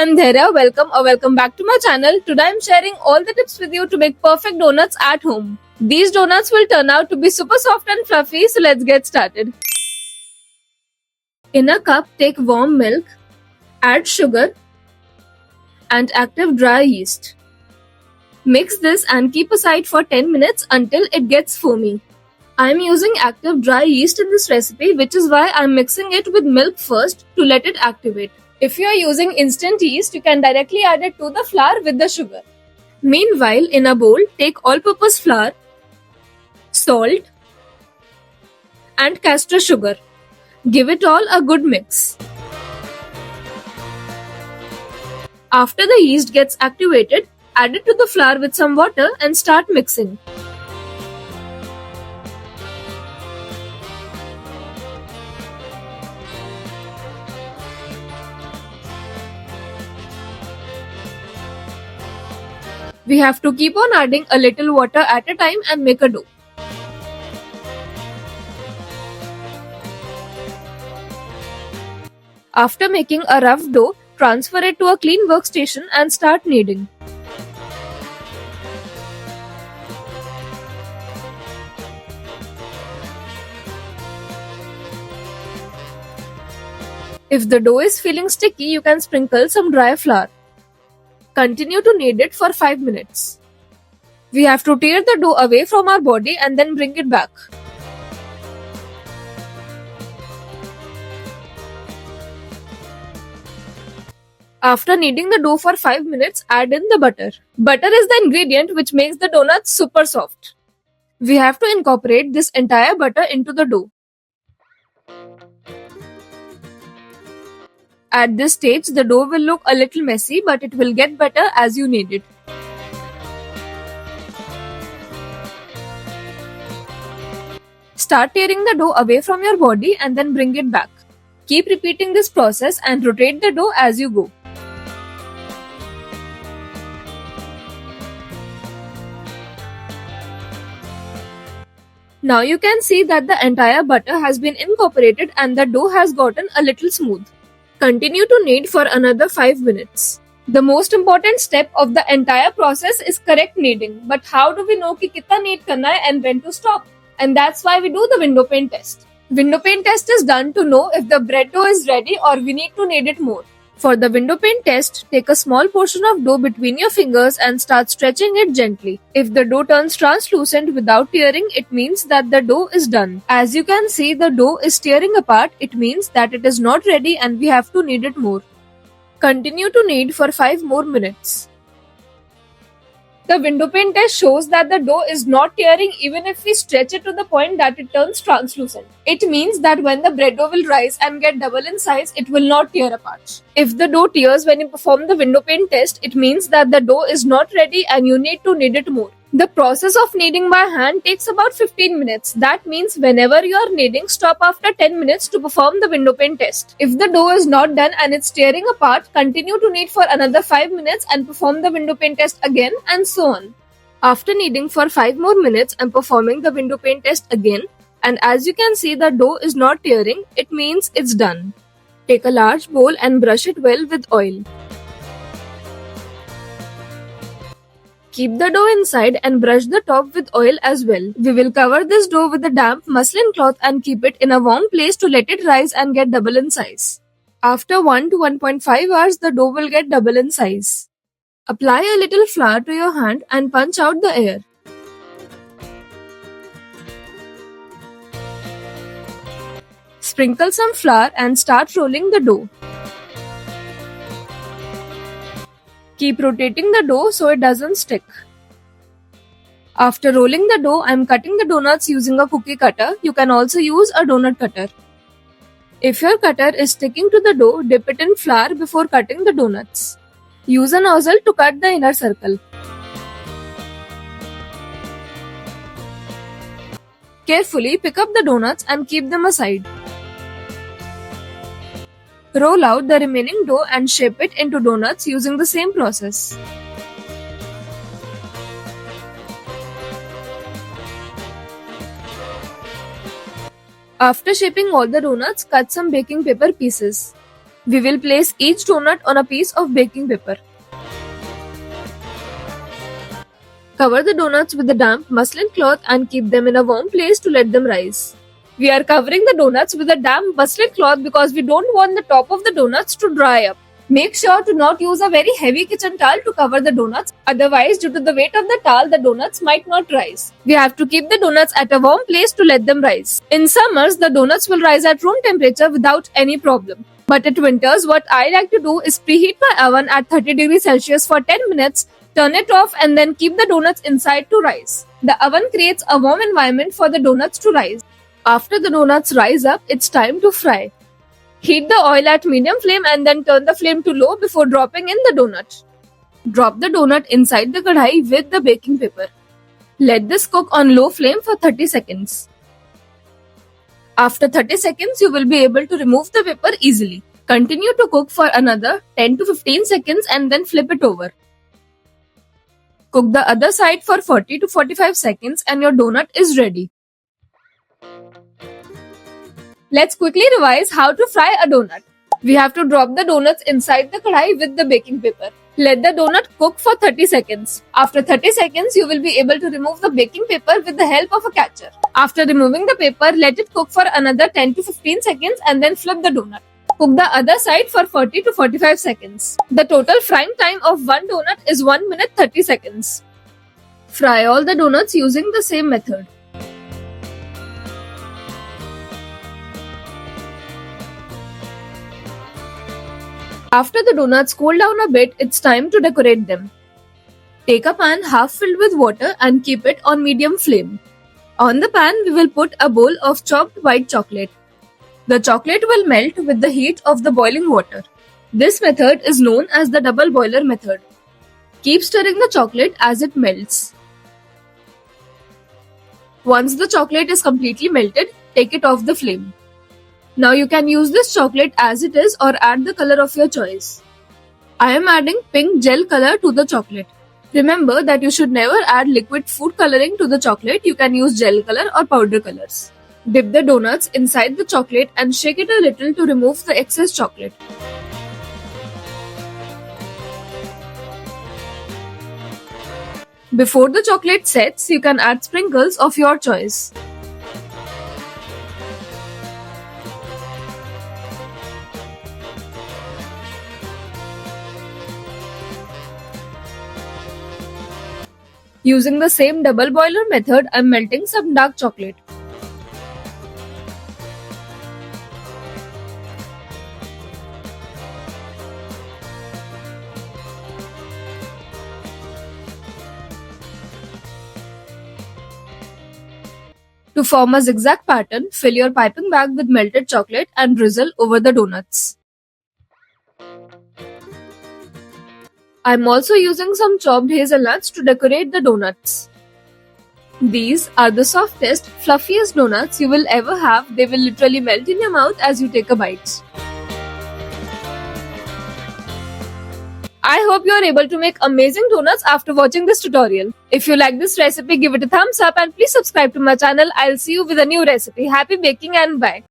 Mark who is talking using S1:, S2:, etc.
S1: I'm Dhairya. Welcome or welcome back to my channel. Today I'm sharing all the tips with you to make perfect donuts at home. These donuts will turn out to be super soft and fluffy, so let's get started. In a cup, take warm milk, add sugar and active dry yeast. Mix this and keep aside for 10 minutes until it gets foamy. I'm using active dry yeast in this recipe, which is why I'm mixing it with milk first to let it activate. If you are using instant yeast, you can directly add it to the flour with the sugar. Meanwhile, in a bowl, take all-purpose flour, salt, and castor sugar. Give it all a good mix. After the yeast gets activated, add it to the flour with some water and start mixing. We have to keep on adding a little water at a time and make a dough. After making a rough dough, transfer it to a clean workstation and start kneading. If the dough is feeling sticky, you can sprinkle some dry flour. Continue to knead it for 5 minutes. We have to tear the dough away from our body and then bring it back. After kneading the dough for 5 minutes, add in the butter. Butter is the ingredient which makes the donuts super soft. We have to incorporate this entire butter into the dough. At this stage, the dough will look a little messy, but it will get better as you knead it. Start tearing the dough away from your body and then bring it back. Keep repeating this process and rotate the dough as you go. Now you can see that the entire butter has been incorporated and the dough has gotten a little smooth. Continue to knead for another 5 minutes. The most important step of the entire process is correct kneading. But how do we know कि कितना knead करना है and when to stop? And that's why we do the window pane test. Window pane test is done to know if the bread dough is ready or we need to knead it more. For the window pane test, take a small portion of dough between your fingers and start stretching it gently. If the dough turns translucent without tearing, it means that the dough is done. As you can see, the dough is tearing apart. It means that it is not ready and we have to knead it more. Continue to knead for 5 more minutes. The window pane test shows that the dough is not tearing even if we stretch it to the point that it turns translucent. It means that when the bread dough will rise and get double in size, it will not tear apart. If the dough tears when you perform the window pane test, it means that the dough is not ready and you need to knead it more. The process of kneading by hand takes about 15 minutes. That means whenever you are kneading, stop after 10 minutes to perform the window pane test. If the dough is not done and it's tearing apart, continue to knead for another 5 minutes and perform the window pane test again, and so on. After kneading for 5 more minutes and performing the window pane test again, and as you can see the dough is not tearing, it means it's done. Take a large bowl and brush it well with oil. Keep the dough inside and brush the top with oil as well. We will cover this dough with a damp muslin cloth and keep it in a warm place to let it rise and get double in size. After 1 to 1.5 hours, the dough will get double in size. Apply a little flour to your hand and punch out the air. Sprinkle some flour and start rolling the dough. Keep rotating the dough so it doesn't stick. After rolling the dough, I am cutting the donuts using a cookie cutter. You can also use a donut cutter. If your cutter is sticking to the dough, dip it in flour before cutting the donuts. Use a nozzle to cut the inner circle. Carefully pick up the donuts and keep them aside. Roll out the remaining dough and shape it into donuts using the same process. After shaping all the donuts, cut some baking paper pieces. We will place each donut on a piece of baking paper. Cover the donuts with a damp muslin cloth and keep them in a warm place to let them rise. We are covering the donuts with a damp muslin cloth because we don't want the top of the donuts to dry up. Make sure to not use a very heavy kitchen towel to cover the donuts, otherwise due to the weight of the towel the donuts might not rise. We have to keep the donuts at a warm place to let them rise. In summers, the donuts will rise at room temperature without any problem. But at winters, what I like to do is preheat my oven at 30 degrees Celsius for 10 minutes, turn it off and then keep the donuts inside to rise. The oven creates a warm environment for the donuts to rise. After the donuts rise up, it's time to fry. Heat the oil at medium flame and then turn the flame to low before dropping in the donut. Drop the donut inside the kadhai with the baking paper. Let this cook on low flame for 30 seconds. After 30 seconds, you will be able to remove the paper easily. Continue to cook for another 10 to 15 seconds and then flip it over. Cook the other side for 40 to 45 seconds and your donut is ready. Let's quickly revise how to fry a donut. We have to drop the donuts inside the kadhai with the baking paper. Let the donut cook for 30 seconds. After 30 seconds, you will be able to remove the baking paper with the help of a catcher. After removing the paper, let it cook for another 10 to 15 seconds and then flip the donut. Cook the other side for 40 to 45 seconds. The total frying time of one donut is 1 minute 30 seconds. Fry all the donuts using the same method. After the donuts cool down a bit, it's time to decorate them. Take a pan half filled with water and keep it on medium flame. On the pan, we will put a bowl of chopped white chocolate. The chocolate will melt with the heat of the boiling water. This method is known as the double boiler method. Keep stirring the chocolate as it melts. Once the chocolate is completely melted, take it off the flame. Now you can use this chocolate as it is or add the color of your choice. I am adding pink gel color to the chocolate. Remember that you should never add liquid food coloring to the chocolate. You can use gel color or powder colors. Dip the donuts inside the chocolate and shake it a little to remove the excess chocolate. Before the chocolate sets, you can add sprinkles of your choice. Using the same double boiler method, I am melting some dark chocolate. To form a zigzag pattern, fill your piping bag with melted chocolate and drizzle over the donuts. I'm also using some chopped hazelnuts to decorate the donuts. These are the softest, fluffiest donuts you will ever have. They will literally melt in your mouth as you take a bite. I hope you are able to make amazing donuts after watching this tutorial. If you like this recipe, give it a thumbs up and please subscribe to my channel. I'll see you with a new recipe. Happy baking and bye.